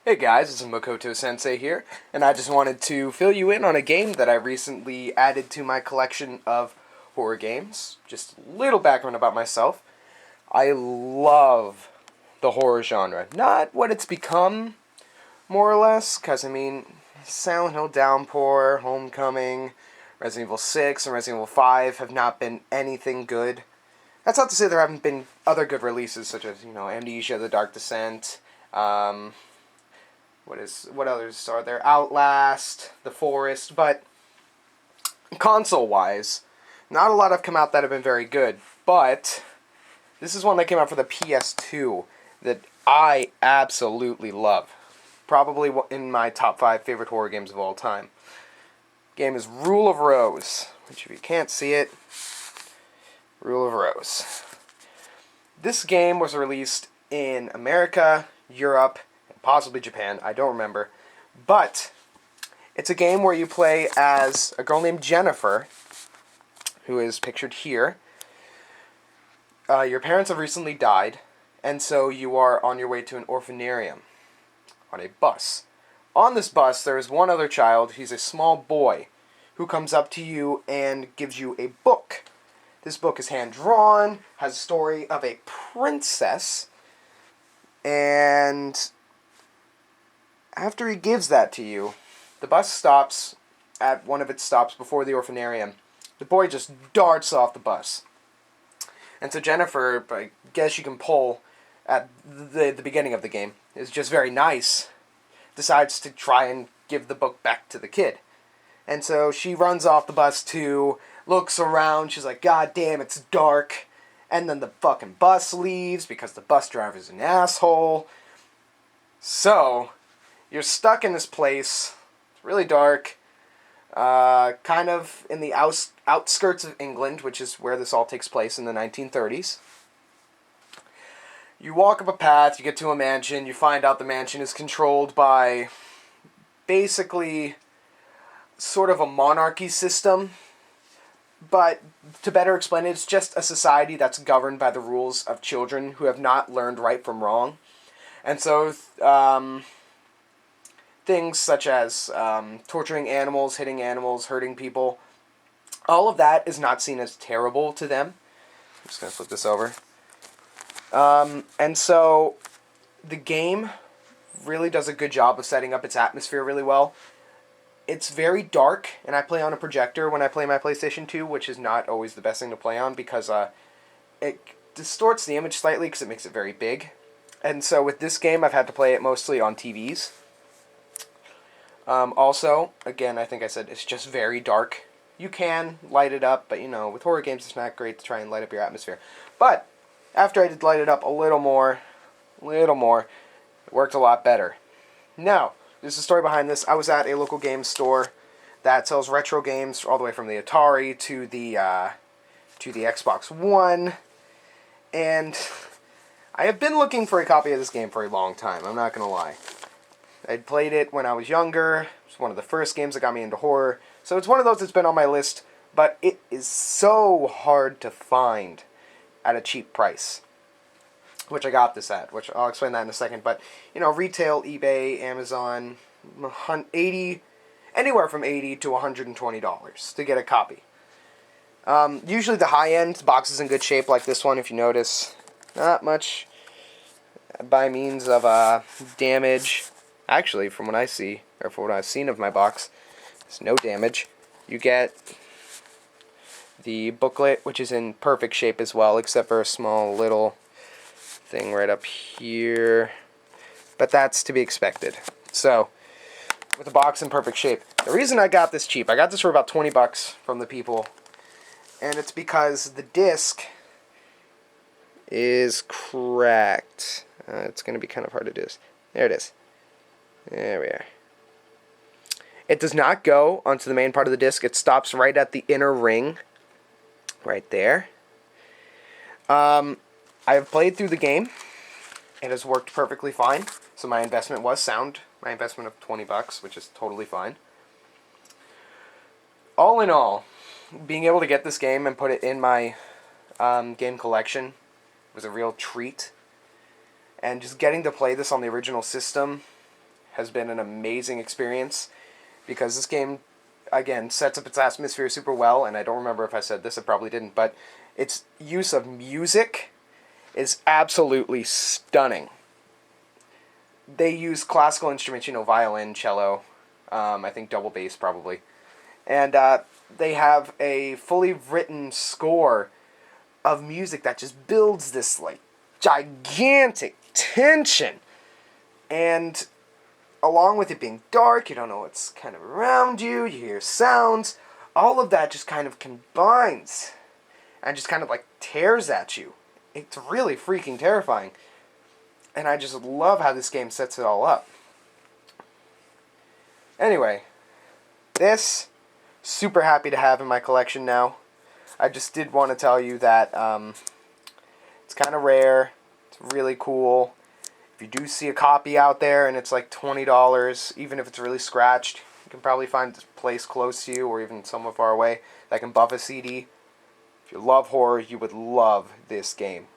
Hey guys, it's Makoto Sensei here, and I just wanted to fill you in on a game that I recently added to my collection of horror games. Just a little background about myself. I love the horror genre. Not what it's become, more or less, because, Silent Hill Downpour, Homecoming, Resident Evil 6, and Resident Evil 5 have not been anything good. That's not to say there haven't been other good releases, such as, Amnesia, The Dark Descent, what others are there? Outlast, The Forest, but console-wise, not a lot have come out that have been very good. But this is one that came out for the PS2 that I absolutely love. Probably in my top 5 favorite horror games of all time. Game is Rule of Rose, which if you can't see it, Rule of Rose. This game was released in America, Europe, possibly Japan, I don't remember. But it's a game where you play as a girl named Jennifer, who is pictured here. Your parents have recently died, and so you are on your way to an orphanarium on a bus. On this bus, there is one other child. He's a small boy who comes up to you and gives you a book. This book is hand-drawn, has a story of a princess, and after he gives that to you, the bus stops at one of its stops before the orphanarium. The boy just darts off the bus. And so Jennifer, I guess you can pull at the beginning of the game, is just very nice, decides to try and give the book back to the kid. And so she runs off the bus too, looks around, she's like, God damn, it's dark. And then the fucking bus leaves because the bus driver's an asshole. So you're stuck in this place. It's really dark. Kind of in the outskirts of England, which is where this all takes place in the 1930s. You walk up a path, you get to a mansion, you find out the mansion is controlled by basically sort of a monarchy system. But to better explain it, it's just a society that's governed by the rules of children who have not learned right from wrong. And so things such as torturing animals, hitting animals, hurting people, all of that is not seen as terrible to them. I'm just going to flip this over. And so the game really does a good job of setting up its atmosphere really well. It's very dark, and I play on a projector when I play my PlayStation 2, which is not always the best thing to play on because it distorts the image slightly because it makes it very big. And so with this game, I've had to play it mostly on TVs. Also, again, I think I said it's just very dark. You can light it up, but with horror games, it's not great to try and light up your atmosphere. But after I did light it up a little more, it worked a lot better. Now, there's a story behind this. I was at a local game store that sells retro games all the way from the Atari to the Xbox One, and I have been looking for a copy of this game for a long time. I'm not gonna lie. I'd played it when I was younger. It was one of the first games that got me into horror. So it's one of those that's been on my list, but it is so hard to find at a cheap price. Which I got this at, which I'll explain that in a second. But, retail, eBay, Amazon, anywhere from $80 to $120 to get a copy. Usually the high-end box is in good shape, like this one, if you notice. Not much by means of damage. Actually, from what I see, or from what I've seen of my box, there's no damage. You get the booklet, which is in perfect shape as well, except for a small little thing right up here. But that's to be expected. So, with the box in perfect shape. The reason I got this cheap, I got this for about $20 from the people, and it's because the disc is cracked. It's going to be kind of hard to do this. There it is. There we are. It does not go onto the main part of the disc. It stops right at the inner ring. Right there. I have played through the game. It has worked perfectly fine. So my investment was sound. My investment of $20, which is totally fine. All in all, being able to get this game and put it in my game collection was a real treat. And just getting to play this on the original system has been an amazing experience because this game, again, sets up its atmosphere super well, and I don't remember if I said this, I probably didn't, but its use of music is absolutely stunning. They use classical instruments, violin, cello, I think double bass probably, and they have a fully written score of music that just builds this like gigantic tension, and along with it being dark, you don't know what's kind of around you, you hear sounds, all of that just kind of combines and just kind of like tears at you. It's really freaking terrifying. And I just love how this game sets it all up. Anyway, this, super happy to have in my collection now. I just did want to tell you that it's kind of rare. It's really cool. If you do see a copy out there and it's like $20, even if it's really scratched, you can probably find a place close to you or even somewhere far away that can buff a CD. If you love horror, you would love this game.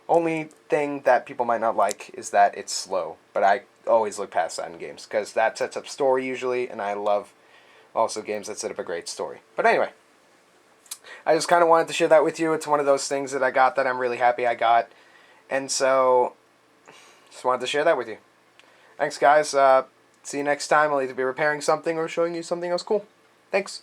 Only thing that people might not like is that it's slow, but I always look past that in games because that sets up story usually, and I love also games that set up a great story. But anyway, I just kind of wanted to share that with you. It's one of those things that I got that I'm really happy I got, and so just wanted to share that with you. Thanks, guys. See you next time. I'll either be repairing something or showing you something else cool. Thanks.